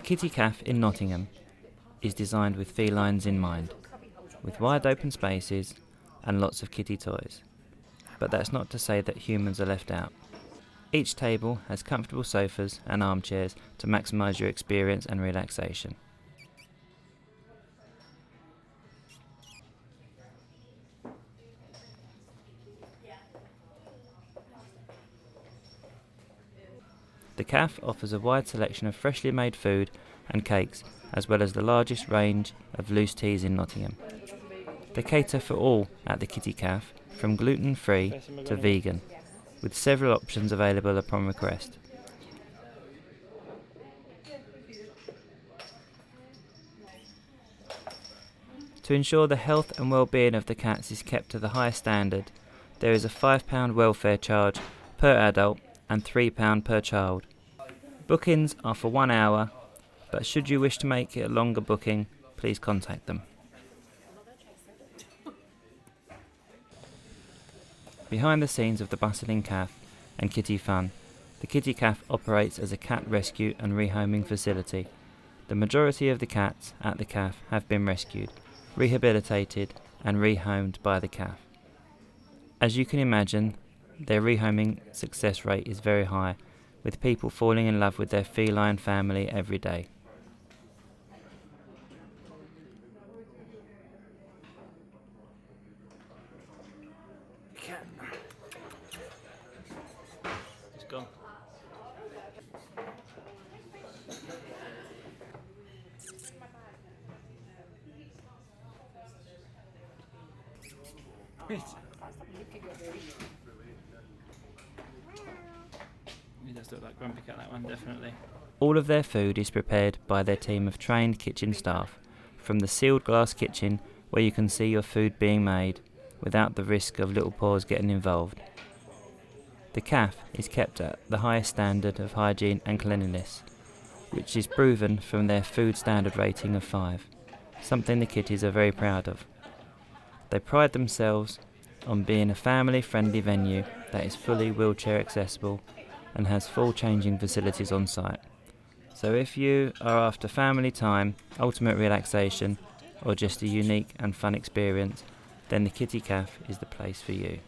Kitty Cafe in Nottingham is designed with felines in mind, with wide open spaces and lots of kitty toys. But that's not to say that humans are left out. Each table has comfortable sofas and armchairs to maximise your experience and relaxation. The cafe offers a wide selection of freshly made food and cakes, as well as the largest range of loose teas in Nottingham. They cater for all at the Kitty Cafe, from gluten-free to vegan, with several options available upon request. To ensure the health and well-being of the cats is kept to the highest standard, there is a £5 welfare charge per adult and £3 per child. Bookings are for 1 hour, but should you wish to make it a longer booking, please contact them. Behind the scenes of the bustling cafe and kitty fun, the Kitty Cafe operates as a cat rescue and rehoming facility. The majority of the cats at the cafe have been rescued, rehabilitated and rehomed by the cafe. As you can imagine, their rehoming success rate is very high, with people falling in love with their feline family every day. It's gone. He does look like Grumpy Cat, that one, definitely. All of their food is prepared by their team of trained kitchen staff, from the sealed glass kitchen where you can see your food being made without the risk of little paws getting involved. The cafe is kept at the highest standard of hygiene and cleanliness, which is proven from their food standard rating of 5, something the kitties are very proud of. They pride themselves on being a family-friendly venue that is fully wheelchair accessible and has full changing facilities on site. So if you are after family time, ultimate relaxation, or just a unique and fun experience, then the Kitty Cafe is the place for you.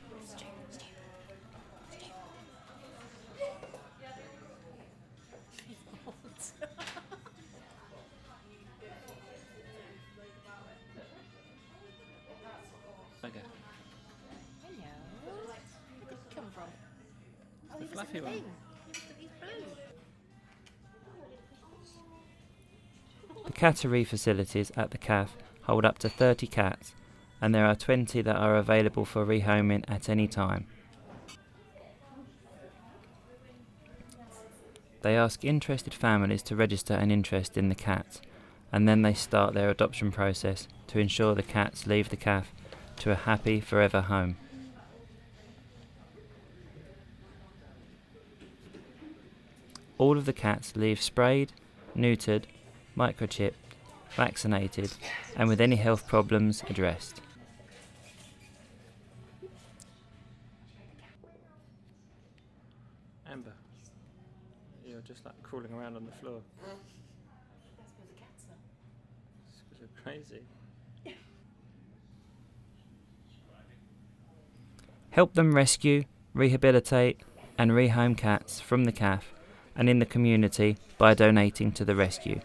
Okay. Where'd it come from? Oh, The he was fluffy a one. thing. He's blue. The cattery facilities at the cafe hold up to 30 cats, and there are 20 that are available for rehoming at any time. They ask interested families to register an interest in the cats, and then they start their adoption process to ensure the cats leave the cafe to a happy forever home. All of the cats leave sprayed, neutered, microchipped, vaccinated, and with any health problems addressed. Amber, you're just like crawling around on the floor. That's where the cats are. It's 'cause you're crazy. Help them rescue, rehabilitate, and rehome cats from the cafe and in the community by donating to the rescue.